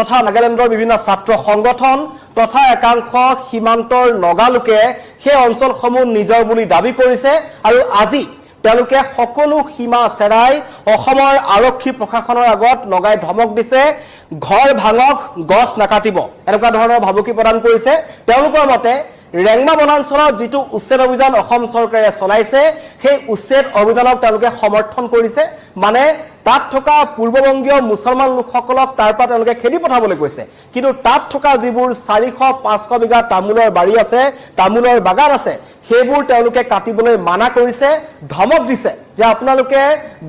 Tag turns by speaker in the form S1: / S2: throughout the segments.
S1: তথা নাগালেণ্ডৰ বিভিন্ন ছাত্ৰ সংগঠন তথা একাংশ সীমান্তৰ নগা লোকে সেই অঞ্চলসমূহ নিজৰ বুলি দাবী কৰিছে আৰু আজি তেওঁলোকে সকলো সীমা চেৰাই অসমৰ আৰক্ষী প্ৰশাসনৰ আগত নগাই ধমক দিছে ঘৰ ভাঙক গছ নাকাটিব এনেকুৱা ধৰণৰ ভাবুকি প্ৰদান কৰিছে তেওঁলোকৰ মতে ৰেংমা বনাঞ্চলত যেটো উচ্ছেদ অভিযান অসম চৰকাৰে চলাইছে সেই উচ্ছেদ অভিযানক তেওঁলোকে সমৰ্থন কৰিছে মানে তাত থকা পূৰ্ববংগীয় মুছলমান লোকসকলক তাৰ পৰা তেওঁলোকে খেদি পঠাবলৈ কৈছে কিন্তু তাত থকা যিবোৰ 400-500 বিঘা তামোলৰ বাৰী আছে তামোলৰ বাগান আছে সেইবোৰ তেওঁলোকে কাটিবলৈ মানা কৰিছে ধমক দিছে যে আপোনালোকে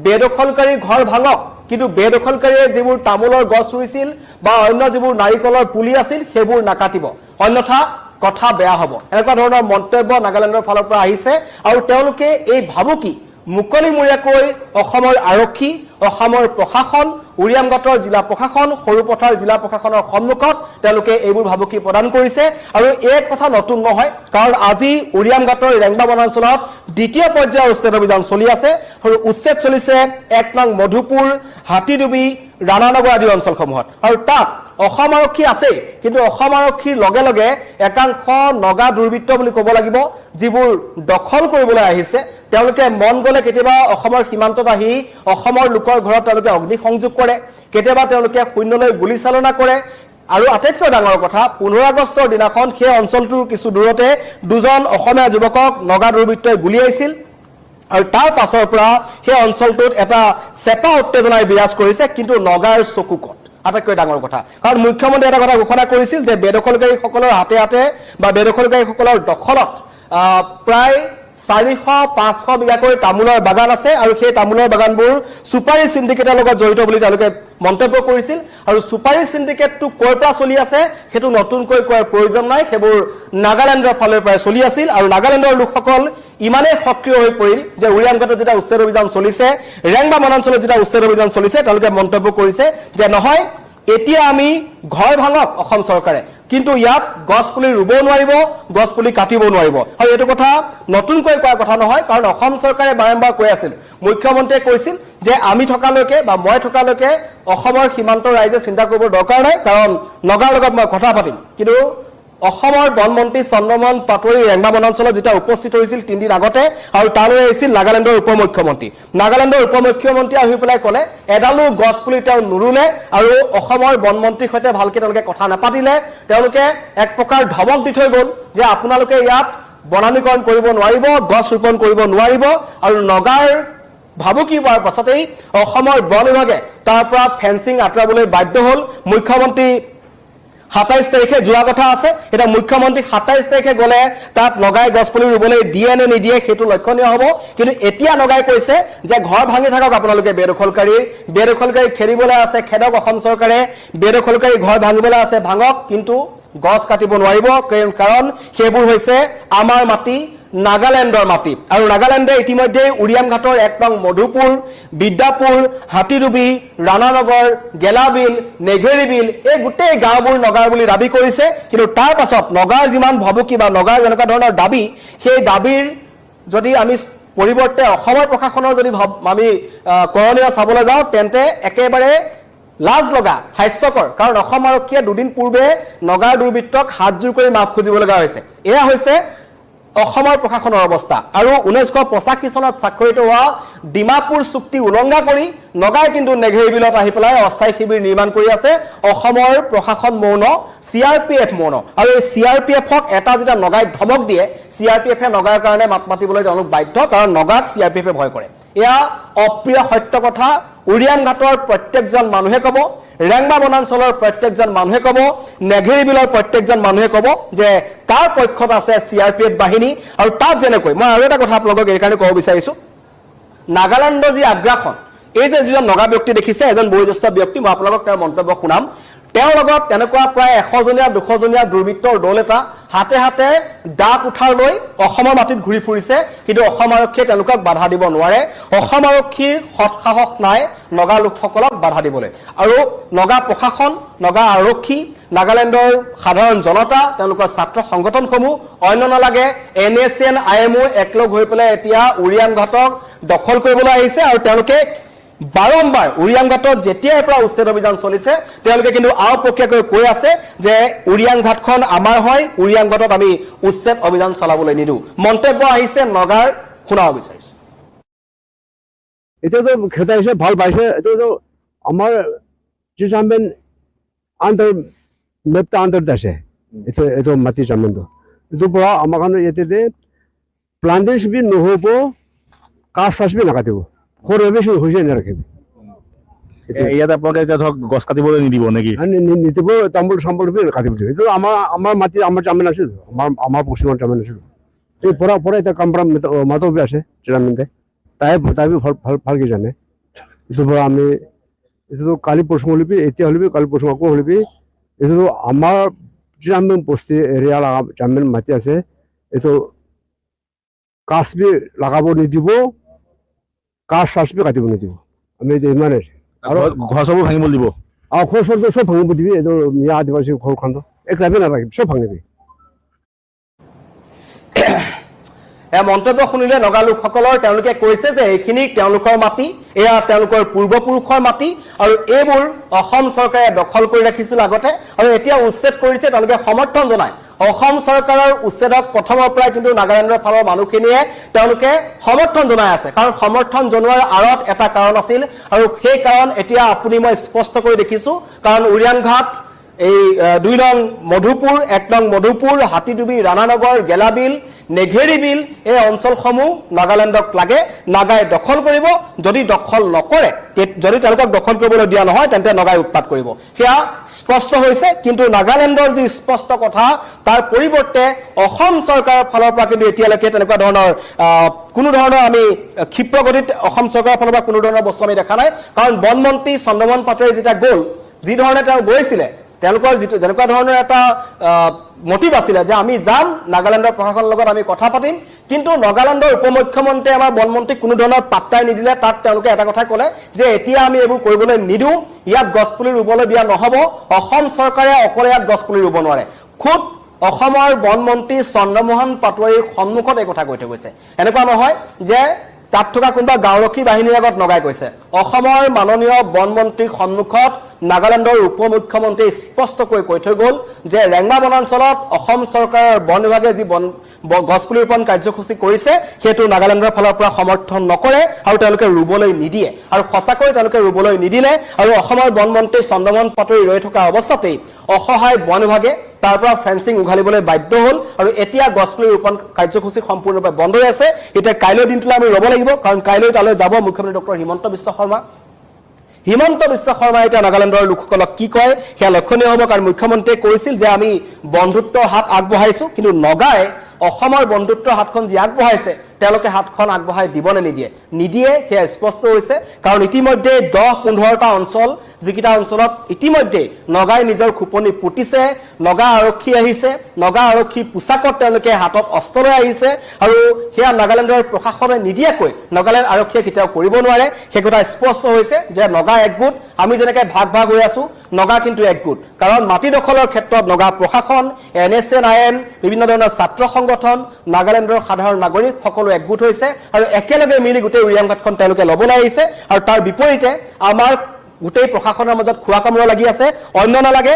S1: বেদখলকাৰী ঘৰ ভাঙক কিন্তু বেদখলকাৰীয়ে যিবোৰ তামোলৰ গছ ৰুইছিল বা অন্য যিবোৰ নাৰিকলৰ পুলি আছিল সেইবোৰ নাকাটিব অন্যথা কথা বেয়া হ'ব এনেকুৱা ধৰণৰ মন্তব্য নাগালেণ্ডৰ ফালৰ পৰা আহিছে আৰু তেওঁলোকে এই ভাবুকি মুকলিমূৰীয়াকৈ অসমৰ আৰক্ষী অসমৰ প্ৰশাসন উৰিয়ামঘাটৰ জিলা প্ৰশাসন সৰুপথাৰ জিলা প্ৰশাসনৰ সন্মুখত তেওঁলোকে এইবোৰ ভাবুকি প্ৰদান কৰিছে আৰু এই কথা নতুন নহয় কাৰণ আজি উৰিয়ামঘাটৰ ৰেংমা বনাঞ্চলত দ্বিতীয় পৰ্যায়ৰ উচ্ছেদ অভিযান চলি আছে আৰু উচ্ছেদ চলিছে 1 নং মধুপুৰ হাতীডুবি ৰাণানগৰ আদি অঞ্চলসমূহত আৰু তাত অসম আৰক্ষী আছে কিন্তু অসম আৰক্ষীৰ লগে লগে একাংশ নগা দুৰ্বৃত্ত বুলি ক'ব লাগিব যিবোৰ দখল কৰিবলৈ আহিছে তেওঁলোকে মন গলে কেতিয়াবা অসমৰ সীমান্তত আহি অসমৰ লোকৰ ঘৰত তেওঁলোকে অগ্নি সংযোগ কৰে কেতিয়াবা তেওঁলোকে শূন্যলৈ গুলি চালনা কৰে আৰু আটাইতকৈ ডাঙৰ কথা 15 আগষ্টৰ দিনাখন সেই অঞ্চলটোৰ কিছু দূৰতে দুজন অসমীয়া যুৱকক নগা দুৰ্বৃত্তই গুলিয়াইছিল আৰু তাৰ পাছৰ পৰা সেই অঞ্চলটোত এটা চেপা উত্তেজনাই বিৰাজ কৰিছে কিন্তু নগাৰ চকুকত আটাইতকৈ ডাঙৰ কথা কাৰণ মুখ্যমন্ত্ৰী এটা কথা ঘোষণা কৰিছিল যে বেদখলকাৰীসকলৰ হাতে হাতে বা বেদখলকাৰীসকলৰ দখলত প্ৰায় 400-500 বিঘাকৈ তামোলৰ বাগান আছে আৰু সেই তামোলৰ বাগানবোৰ সুপাৰী সিন্ডিকেটৰ লগত জড়িত বুলি তেওঁলোকে মন্তব্য কৰিছিল আৰু সুপাৰী সিন্ডিকেটটো কৰ পৰা চলি আছে হেতু নতুনকৈ কোৱাৰ প্ৰয়োজন নাই হেবোৰ নাগালেণ্ডৰ ফালৰ পৰা চলি আছিল আৰু নাগালেণ্ডৰ লোকসকল ইমানে সক্ৰিয় হৈ পৰিল যে উৰিয়ামঘাটত যেটা উচ্ছেদ অভিযান চলিছে ৰেংমা বনাঞ্চলত যেটা উচ্ছেদ অভিযান চলিছে তেওঁলোকে মন্তব্য কৰিছে যে নহয় এতিয়া আমি ঘৰ ভাঙক অসম চৰকাৰে কিন্তু ইয়াত গছ পুলি ৰুব নোৱাৰিব গছ পুলি কাটিব নোৱাৰিব আৰু এটো কথা নতুনকৈ কোৱা কথা নহয় কাৰণ অসম চৰকাৰে বাৰম্বাৰ কৈ আছিল মুখ্যমন্ত্ৰীয়ে কৈছিল যে আমি থকালৈকে বা মই থকালৈকে অসমৰ সীমান্তৰ ৰাইজে চিন্তা কৰিব দৰকাৰ নাই কাৰণ নগাৰ লগত মই কথা পাতিম কিন্তু অসমৰ বনমন্ত্ৰী চন্দ্ৰমোহন পাটোৱাৰী ৰেংমা বনাঞ্চলত যেটা উপস্থিত হৈছিল 3 দিন আগতে আৰু তালৈ আহিছিল নাগালেণ্ডৰ উপমুখ্যমন্ত্ৰী আহি পেলাই ক'লে এডালো গছ পুলি তেওঁ নুৰুলে আৰু অসমৰ বনমন্ত্ৰীৰ সৈতে ভালকে তেওঁলোকে কথা নাপাতিলে তেওঁলোকে এক প্ৰকাৰ ধমক দি থৈ গ'ল যে আপোনালোকে ইয়াত বনানীকৰণ কৰিব নোৱাৰিব গছ ৰোপণ কৰিব নোৱাৰিব আৰু নগাৰ ভাবুকি হোৱাৰ পাছতেই অসমৰ বন বিভাগে তাৰ পৰা ফেন্সিং আঁতৰাবলৈ বাধ্য হ'ল মুখ্যমন্ত্ৰী 27 তাৰিখে যোৱা কথা আছে এটা মুখ্যমন্ত্ৰী 27 তাৰিখে গলে তাত নগাই গছপুলি ৰুবলৈ দিয়ে নে নিদিয়ে হেতু লক্ষণীয় হ'ব কিন্তু এতিয়া নগাই কৈছে যে ঘৰ ভাঙি থাকক আপোনালোকে বেদখলকাৰী খেৰিবলৈ আছে খেদক অসম চৰকাৰে বেদখলকাৰী ঘৰ ভাঙিবলৈ আছে ভাঙক কিন্তু গছ কাটিব নোৱাৰিব কাৰণ হেবোৰ হৈছে আমাৰ মাটি নাগালেণ্ডৰ মাটি আৰু নাগালেণ্ডে ইতিমধ্যে উৰিয়ামঘাটৰ 1 নং মধুপুৰ বিদ্যাপুৰ হাতীডুবি ৰাণানগৰ গেলাবিল নেঘেৰিবিল এই গোটেই গাঁওবোৰ নগাৰ বুলি দাবী কৰিছে কিন্তু তাৰ পাছত নগাৰ যিমান ভাবুকি বা নগাৰ যেনেকুৱা ধৰণৰ দাবী সেই দাবীৰ যদি আমি পৰিৱৰ্তে অসমৰ প্ৰশাসনৰ যদি আমি কৰণীয় চাবলৈ যাওঁ তেন্তে একেবাৰে লাজ লগা হাস্যকৰ কাৰণ অসম আৰক্ষীয়ে দুদিন পূৰ্বে নগাৰ দুৰ্বৃত্তক হাতজোৰ কৰি মাফ খুজিব লগা হৈছে এয়া হৈছে অসমৰ প্ৰশাসনৰ অৱস্থা আৰু 1985 চনত স্বাক্ষৰিত হোৱা ডিমাপুৰ চুক্তি উলংঘা কৰি নগাই কিন্তু নেঘেৰিবিলত আহি পেলাই অস্থায়ী শিবিৰ নিৰ্মাণ কৰি আছে অসমৰ প্ৰশাসন মৌন CRPF মৌন আৰু এই CRPFক এটা যেটা নগাই ধমক দিয়ে CRPFে নগাৰ কাৰণে মাত মাতিবলৈ তেওঁলোক বাধ্য কাৰণ নগাক CRPFে ভয় কৰে এয়া অপ্ৰিয় সত্য কথা উৰিয়ামঘাটৰ প্ৰত্যেকজন মানুহে ক'ব ৰেংমা বনাঞ্চলৰ প্ৰত্যেকজন মানুহে ক'ব নেঘেৰিবিলৰ প্ৰত্যেকজন মানুহে ক'ব যে কাৰ পক্ষত আছে CRPF বাহিনী আৰু তাত যেনেকৈ মই আৰু এটা কথা আপোনালোকক এই কাৰণে ক'ব বিচাৰিছো নাগালেণ্ডৰ যি আগ্ৰাসন এই যে যিজন নগা ব্যক্তি দেখিছে এজন বয়োজ্যেষ্ঠ ব্যক্তি মই আপোনালোকক তেওঁৰ মন্তব্য শুনাম তেওঁৰ লগত তেনেকুৱা প্ৰায় 100 জনীয়া 200 জনীয়া দুৰ্বৃত্তৰ দল এটা হাতে হাতে ডাক উঠাৰ লৈ অসমৰ মাটিত ঘূৰি ফুৰিছে কিন্তু অসম আৰক্ষীয়ে তেওঁলোকক বাধা দিব নোৱাৰে অসম আৰক্ষীৰ সৎসাহস নাই নগা লোকসকলক বাধা দিবলৈ আৰু নগা প্ৰশাসন নগা আৰক্ষী নাগালেণ্ডৰ সাধাৰণ জনতা তেওঁলোকৰ ছাত্ৰ সংগঠনসমূহ অন্য নালাগে NSN IMO একলগ হৈ পেলাই এতিয়া উৰিয়ামঘাটক দখল কৰিবলৈ আহিছে আৰু তেওঁলোকে বাৰম্বাৰ উৰিয়াংঘাটত যেতিয়াৰ পৰা উচ্ছেদ অভিযান চলিছে তেওঁলোকে কিন্তু আওপকীয়াকৈ কৈ আছে যে উৰিয়াংঘাটখন আমাৰ হয়, উৰিয়াংঘাটত আমি উচ্ছেদ অভিযান চলাবলৈ নিদিওঁ। মন্তব্য আহিছে নগাৰ, শুনাব বিচাৰিছো।
S2: এতিয়াতো খেতাইছে, ভাল পাইছে। এতিয়াতো আমাৰ জামিন আন্দাৰ মেপটা আন্দাৰত আছে, এইটো মাটি জামিনটো। এইটোৰ পৰা আমাৰ কাৰণে ইয়াতে প্লান্টেজ বি নহ'ব, কাঠ চাচ বি নাকাটিব, সৰু বেছি হৈছে নাৰাখিব।
S3: ইয়াত আপোনালোকে এতিয়া ধৰক গছ কাটিবলৈ নিদিব নেকি?
S2: নিদিব, তামোল চামোল বি কাটিব দিব। এইটো আমাৰ মাটি, আমাৰ জামিন আছিল, আমাৰ পশ্চিমৰ জামিন আছিল। এই পৰা এতিয়া কামৰা মাতো বি আছে জামিনতে, তাই ভালকে জানে। এইটোৰ পৰা আমি এইটোতো কালি পৰশু হ'লেবি, এতিয়া হ'লেবি, কালি পৰশু আকৌ হ'লেবি, এইটোতো আমাৰ জামিন বস্তি এৰিয়া জামিন মাটি আছে, এইটো কাঠ বি লগাব নিদিব, কাঠ চাচ বি কাটিব নিদিব। আমি এইটো ইমানে আৰু
S3: ঘৰ চবোৰ ভাঙিব দিব।
S2: আৰু ঘৰ চৰটো চব ভাঙিব দিবি। এইটো মিয়া আদিবাসী ঘৰখনটো এক লাভে নাৰাখিব, চব ভাঙিবি।
S1: মন্তব্য শুনিলে নগা লোকসকলৰ, তেওঁলোকে কৈছে যে এইখিনি তেওঁলোকৰ মাটি, এয়া তেওঁলোকৰ পূৰ্বপুৰুষৰ মাটি আৰু এইবোৰ অসম চৰকাৰে দখল কৰি ৰাখিছিল আগতে আৰু এতিয়া উচ্ছেদ কৰিছে। তেওঁলোকে সমৰ্থন জনায় অসম চৰকাৰৰ উচ্ছেদক প্ৰথমৰ পৰাই কিন্তু নাগালেণ্ডৰ ফালৰ মানুহখিনিয়ে তেওঁলোকে সমৰ্থন জনাই আছে, কাৰণ সমৰ্থন জনোৱাৰ আঁৰত এটা কাৰণ আছিল আৰু সেই কাৰণ এতিয়া আপুনি মই স্পষ্ট কৰি দেখিছো। কাৰণ উৰিয়াংঘাট, এই 2 নং মধুপুৰ, 1 নং মধুপুৰ, হাতীডুবি, ৰাণানগৰ, গেলাবিল, নেঘেৰি বিল, এই অঞ্চলসমূহ নাগালেণ্ডক লাগে, নাগাই দখল কৰিব। যদি দখল নকৰে, যদি তেওঁলোকক দখল কৰিবলৈ দিয়া নহয়, তেন্তে নগাই উৎপাত কৰিব। সেয়া স্পষ্ট হৈছে। কিন্তু নাগালেণ্ডৰ যি স্পষ্ট কথা, তাৰ পৰিৱৰ্তে অসম চৰকাৰৰ ফালৰ পৰা কিন্তু এতিয়ালৈকে তেনেকুৱা ধৰণৰ কোনো ধৰণৰ আমি ক্ষিপ্ৰগতিত অসম চৰকাৰৰ ফালৰ পৰা কোনো ধৰণৰ বস্তু আমি দেখা নাই। কাৰণ বনমন্ত্ৰী চন্দ্ৰমোহন পাটোৱাৰী যেতিয়া গ'ল, যি ধৰণে তেওঁ গৈছিলে, তেওঁলোকৰ যিটো যেনেকুৱা ধৰণৰ এটা মটিভ আছিলে যে আমি যাম, নাগালেণ্ডৰ প্ৰশাসনৰ লগত আমি কথা পাতিম, কিন্তু নাগালেণ্ডৰ উপ মুখ্যমন্ত্ৰীয়ে আমাৰ বনমন্ত্ৰীক কোনো ধৰণৰ পাত্তাই নিদিলে। তাত তেওঁলোকে এটা কথা ক'লে যে এতিয়া আমি এইবোৰ কৰিবলৈ নিদিওঁ, ইয়াত গছপুলি ৰুবলৈ দিয়া নহ'ব, অসম চৰকাৰে অকলে ইয়াত গছপুলি ৰুব নোৱাৰে। খুদ অসমৰ বনমন্ত্ৰী চন্দ্ৰমোহন পাটোৱাৰীৰ সন্মুখত এই কথা কৈ থৈ গৈছে। এনেকুৱা নহয় যে তাত থকা কোনোবা গাঁওৰক্ষী বাহিনীৰ আগত নগাই কৈছে, অসমৰ মাননীয় বনমন্ত্ৰীৰ সন্মুখত নাগালেণ্ডৰ উপ মুখ্যমন্ত্ৰীয়ে স্পষ্টকৈ কৈ থৈ গ'ল যে ৰেংমা বনাঞ্চলত অসম চৰকাৰৰ বন বিভাগে যি গছপুলি ৰোপণ কাৰ্যসূচী কৰিছে, সেইটো নাগালেণ্ডৰ ফালৰ পৰা সমৰ্থন নকৰে আৰু তেওঁলোকে ৰুবলৈ নিদিয়ে। আৰু সঁচাকৈ তেওঁলোকে ৰুবলৈ নিদিলে আৰু অসমৰ বনমন্ত্ৰী চন্দ্ৰমোহন পাটোৱাৰী ৰৈ থকা অৱস্থাতেই অসহায় বন বিভাগে তাৰ পৰা ফেন্সিং উঘালিবলৈ বাধ্য হ'ল আৰু এতিয়া গছপুলি ৰোপণ কাৰ্যসূচী সম্পূৰ্ণৰূপে বন্ধ হৈ আছে। এতিয়া কাইলৈ দিনটোলৈ আমি ৰ'ব লাগিব, কাৰণ কাইলৈ তালৈ যাব মুখ্যমন্ত্ৰী ডক্টৰ হিমন্ত বিশ্ব শৰ্মা। হিমন্ত বিশ্ব শৰ্মাই এতিয়া নাগালেণ্ডৰ লোকসকলক কি কয় সেয়া লক্ষণীয় হ'ব, কাৰণ মুখ্যমন্ত্ৰীয়ে কৈছিল যে আমি বন্ধুত্বৰ হাত আগবঢ়াইছো, কিন্তু নগাই অসমৰ বন্ধুত্বৰ হাতখন যি আগবঢ়াইছে, তেওঁলোকে হাতখন আগবঢ়াই দিবনে নিদিয়ে সেয়া স্পষ্ট হৈছে। কাৰণ ইতিমধ্যে 10-15টা অঞ্চল, যিকেইটা অঞ্চলত ইতিমধ্যে নগাই নিজৰ খোপনি পুতিছে, নগা আৰক্ষী আহিছে, নগা আৰক্ষীৰ পোছাকত তেওঁলোকে হাতত অস্ত্ৰ লৈ আহিছে আৰু সেয়া নাগালেণ্ডৰ প্ৰশাসনে নিদিয়াকৈ নাগালেণ্ড আৰক্ষীয়ে কেতিয়াও কৰিব নোৱাৰে। সেই কথা স্পষ্ট হৈছে যে নগা একগোট, আমি যেনেকৈ ভাগ হৈ আছো, নগা কিন্তু একগোট। কাৰণ মাটি দখলৰ ক্ষেত্ৰত নগা প্ৰশাসন, NSNIM, বিভিন্ন ধৰণৰ ছাত্ৰ সংগঠন, নাগালেণ্ডৰ সাধাৰণ নাগৰিক সকলো একগোট হৈছে আৰু একেলগে মিলি গোটেই উৰিয়াংঘাটখন তেওঁলোকে ল'বলৈ আহিছে। আৰু তাৰ বিপৰীতে আমাৰ গোটেই প্ৰশাসনৰ মাজত খোৱা কামোৰা লাগি আছে। অন্য নালাগে,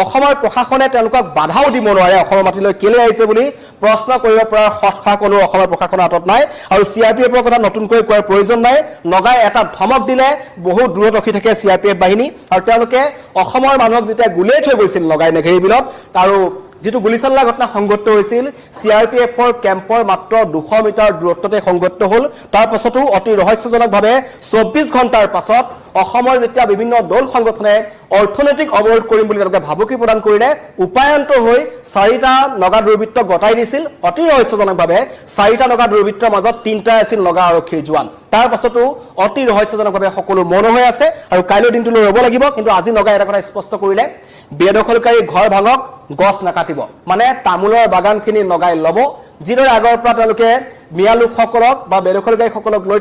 S1: অসমৰ প্ৰশাসনে তেওঁলোকক বাধাও দিব নোৱাৰে অসমৰ মাটিলৈ কেলৈ আহিছে বুলি প্ৰশ্ন কৰিব পৰাৰ সৎসাহ কোনো অসমৰ প্ৰশাসনৰ হাতত নাই। আৰু CRPFৰ কথা নতুনকৈ কোৱাৰ প্ৰয়োজন নাই। নগাই এটা ধমক দিলে বহু দূৰত ৰখি থাকে CRPF বাহিনী আৰু তেওঁলোকে অসমৰ মানুহক যেতিয়া গুলিয়াই থৈ গৈছিল নগাই নেঘেৰি বিলত, আৰু যিটো গুলীচালনা ঘটনা সংঘটিত হৈছিল CRPFৰ কেম্পৰ মাত্ৰ 200 মিটাৰ দূৰত্বতে সংঘটিত হ'ল। তাৰ পাছতো অতি ৰহস্যজনকভাৱে 24 ঘণ্টাৰ পাছত অসমৰ যেতিয়া বিভিন্ন দল সংগঠনে অৰ্থনৈতিক অৱৰোধ কৰিম বুলি তেওঁলোকে ভাবুকি প্ৰদান কৰিলে, উপায়ন্ত হৈ 4টা নগা দুৰ্বৃত্ত গতাই দিছিল। অতি ৰহস্যজনকভাৱে 4টা নগা দুৰ্বৃত্তৰ মাজত 3টা আছিল নগা আৰক্ষীৰ জোৱান। তাৰ পাছতো অতি ৰহস্যজনকভাৱে সকলো মৌন হৈ আছে আৰু কাইলৈ দিনটোলৈ ৰ'ব লাগিব। কিন্তু আজি নগাই এটা কথা স্পষ্ট কৰিলে, বেদখলকাৰী ঘৰ ভাঙক, গছ নাকাটিব। মানে তামোলৰ বাগানখিনি নগাই ল'ব, যিদৰে আগৰ পৰা তেওঁলোকে মিয়া লোকসকলক বা বেদখলকাৰীসকলক লৈ